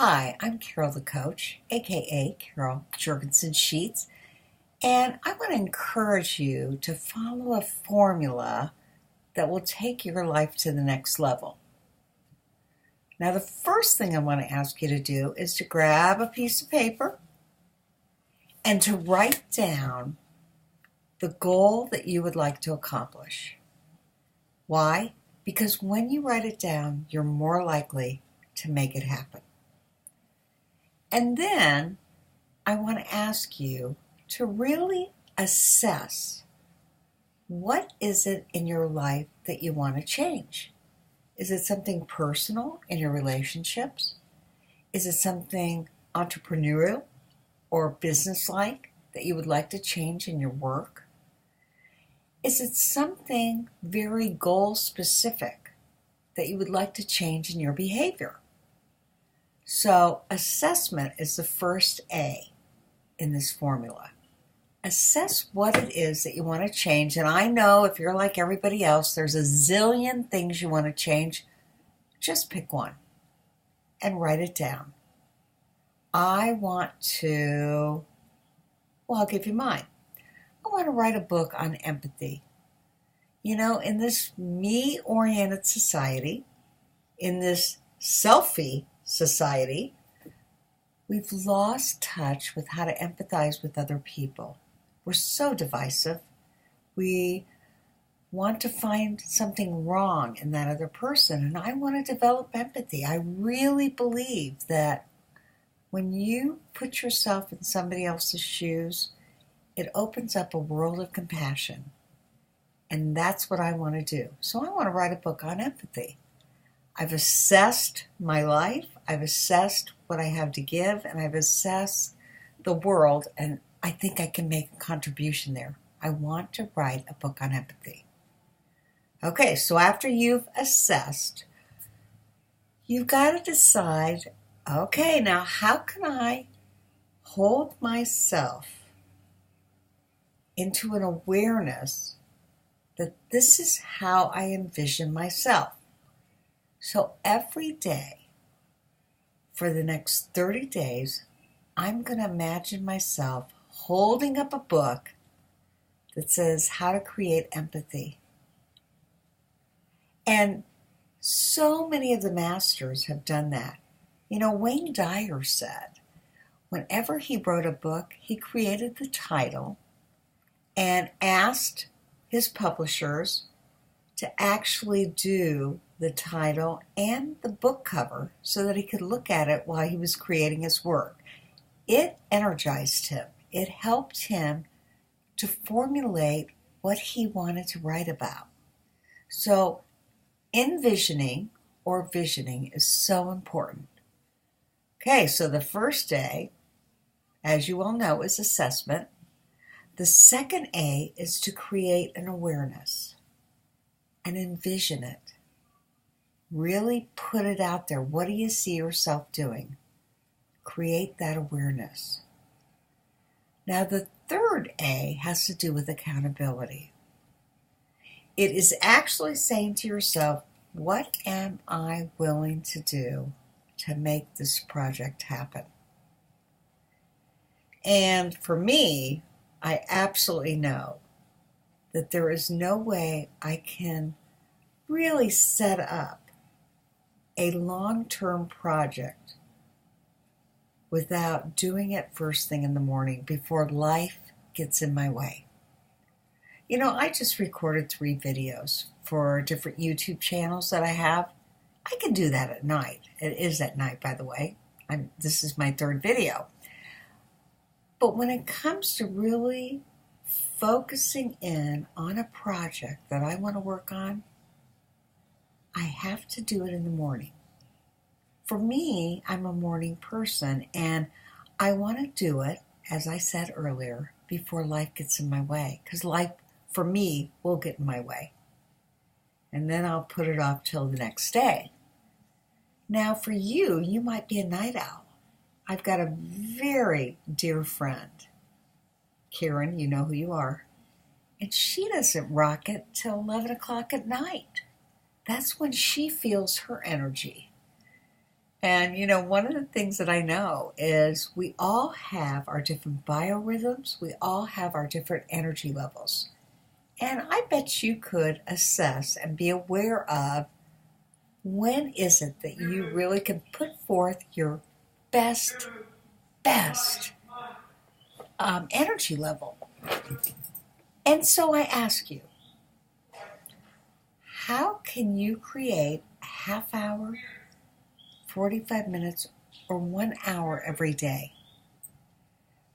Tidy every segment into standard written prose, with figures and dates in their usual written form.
Hi, I'm Carol the Coach, aka Carol Jurgensen Sheets, and I want to encourage you to follow a formula that will take your life to the next level. Now, the first thing I want to ask you to do is to grab a piece of paper and to write down the goal that you would like to accomplish. Why? Because when you write it down, you're more likely to make it happen. And then I want to ask you to really assess what is it in your life that you want to change. Is it something personal in your relationships? Is it something entrepreneurial or business-like that you would like to change in your work? Is it something very goal-specific that you would like to change in your behavior? So assessment is the first A in this formula. Assess what it is that you want to change. And I know if you're like everybody else, there's a zillion things you want to change. Just pick one and write it down. I want to, I'll give you mine. I want to write a book on empathy. You know, in this me-oriented society, in this selfie society, we've lost touch with how to empathize with other people. We're so divisive. We want to find something wrong in that other person, and I want to develop empathy. I really believe that when you put yourself in somebody else's shoes, it opens up a world of compassion, and that's what I want to do. So I want to write a book on empathy. I've assessed my life, I've assessed what I have to give, and I've assessed the world, and I think I can make a contribution there. I want to write a book on empathy. Okay, so after you've assessed, you've got to decide, okay, now how can I hold myself into an awareness that this is how I envision myself? So every day, for the next 30 days, I'm going to imagine myself holding up a book that says how to create empathy. And so many of the masters have done that. You know, Wayne Dyer said, whenever he wrote a book, he created the title and asked his publishers to actually do the title and the book cover so that he could look at it while he was creating his work. It energized him. It helped him to formulate what he wanted to write about. So envisioning or visioning is so important. Okay, so the first A, as you all know, is assessment. The second A is to create an awareness and envision it. Really put it out there. What do you see yourself doing? Create that awareness. Now, the third A has to do with accountability. It is actually saying to yourself, what am I willing to do to make this project happen? And for me, I absolutely know that there is no way I can really set up a long-term project without doing it first thing in the morning before life gets in my way. You know, I just recorded 3 videos for different YouTube channels that I have. I can do that at night. It is at night, by the way. This is my 3rd video. But when it comes to really focusing in on a project that I want to work on, I have to do it in the morning. For me, I'm a morning person, and I want to do it, as I said earlier, before life gets in my way, because life, for me, will get in my way. And then I'll put it off till the next day. Now, for you, you might be a night owl. I've got a very dear friend, Karen, you know who you are, and she doesn't rock it till 11 o'clock at night. That's when she feels her energy. And one of the things that I know is we all have our different biorhythms, we all have our different energy levels. And I bet you could assess and be aware of when is it that you really can put forth your best energy level. And so I ask you, how can you create a half hour, 45 minutes, or 1 hour every day?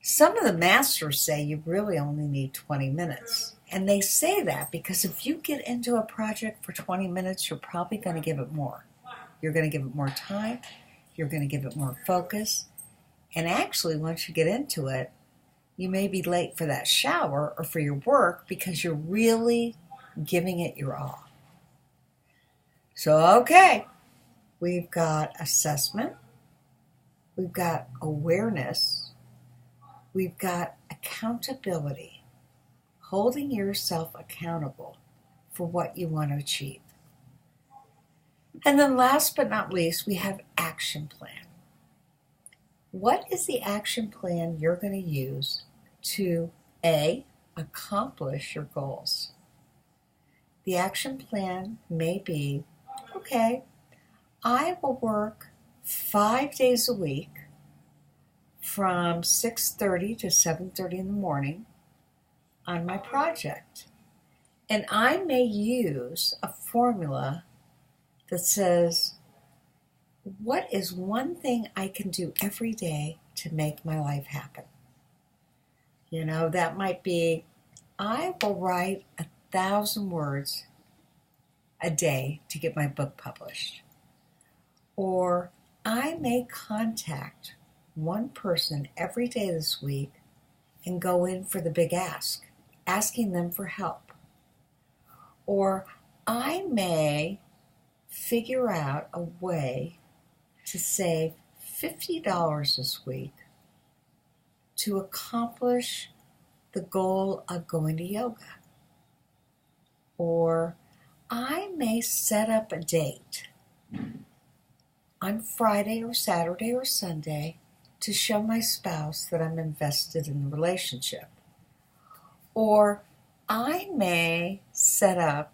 Some of the masters say you really only need 20 minutes. And they say that because if you get into a project for 20 minutes, you're probably going to give it more. You're going to give it more time. You're going to give it more focus. And actually, once you get into it, you may be late for that shower or for your work because you're really giving it your all. So, okay, we've got assessment. We've got awareness. We've got accountability, holding yourself accountable for what you want to achieve. And then last but not least, we have action plan. What is the action plan you're going to use to A, accomplish your goals? The action plan may be, okay, I will work 5 days a week from 6:30 to 7:30 in the morning on my project. And I may use a formula that says, what is one thing I can do every day to make my life happen? That might be, I will write 1,000 words a day to get my book published. Or I may contact one person every day this week and go in for the big ask, asking them for help. Or I may figure out a way to save $50 this week to accomplish the goal of going to yoga. Or I may set up a date on Friday or Saturday or Sunday to show my spouse that I'm invested in the relationship. Or I may set up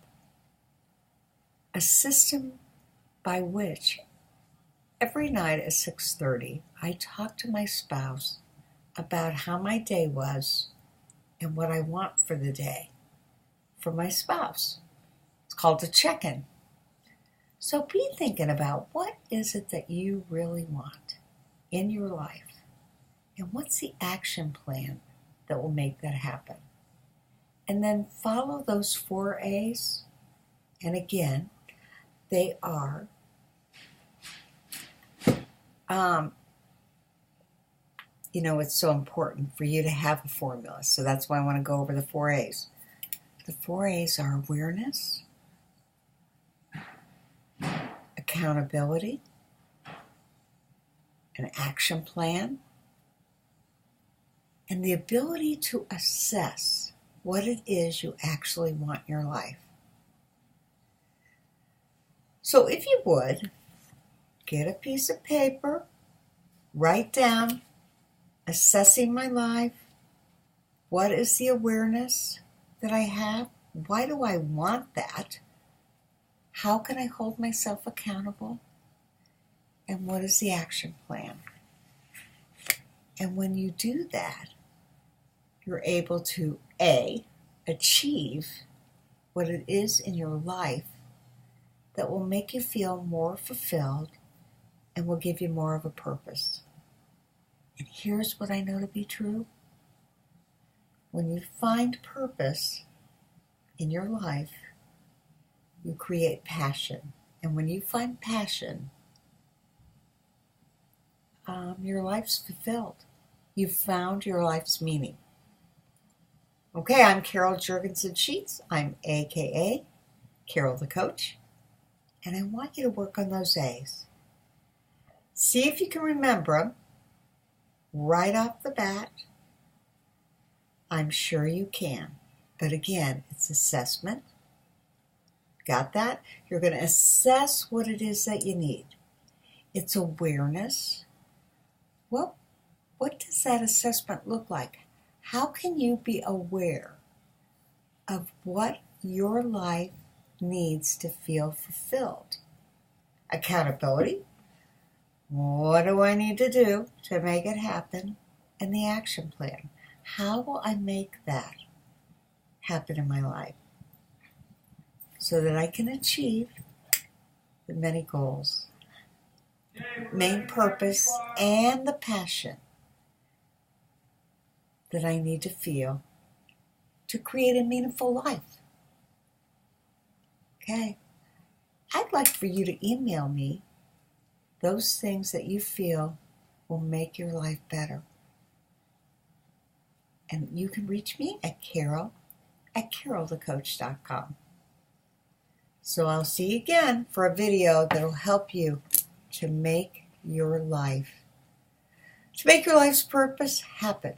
a system by which every night at 6:30 I talk to my spouse about how my day was and what I want for the day for my spouse. It's called a check-in. So be thinking about what is it that you really want in your life, and what's the action plan that will make that happen. And then follow those 4 A's. And again, they are it's so important for you to have a formula. So that's why I want to go over the 4 A's. The 4 A's are awareness, accountability, an action plan, and the ability to assess what it is you actually want in your life. So if you would, get a piece of paper, write down, assessing my life. What is the awareness that I have? Why do I want that? How can I hold myself accountable? And what is the action plan? And when you do that, you're able to A, achieve what it is in your life that will make you feel more fulfilled and will give you more of a purpose. And here's what I know to be true. When you find purpose in your life, you create passion. And when you find passion, your life's fulfilled. You've found your life's meaning. Okay, I'm Carol Jurgensen Sheets. I'm AKA Carol the Coach. And I want you to work on those A's. See if you can remember them right off the bat. I'm sure you can. But again, it's assessment. Got that? You're going to assess what it is that you need. It's awareness. Well, what does that assessment look like? How can you be aware of what your life needs to feel fulfilled? Accountability. What do I need to do to make it happen? And the action plan. How will I make that happen in my life so that I can achieve the many goals, main purpose, and the passion that I need to feel to create a meaningful life? Okay. I'd like for you to email me those things that you feel will make your life better. And you can reach me at carolthecoach.com. So I'll see you again for a video that will help you to make your life's purpose happen.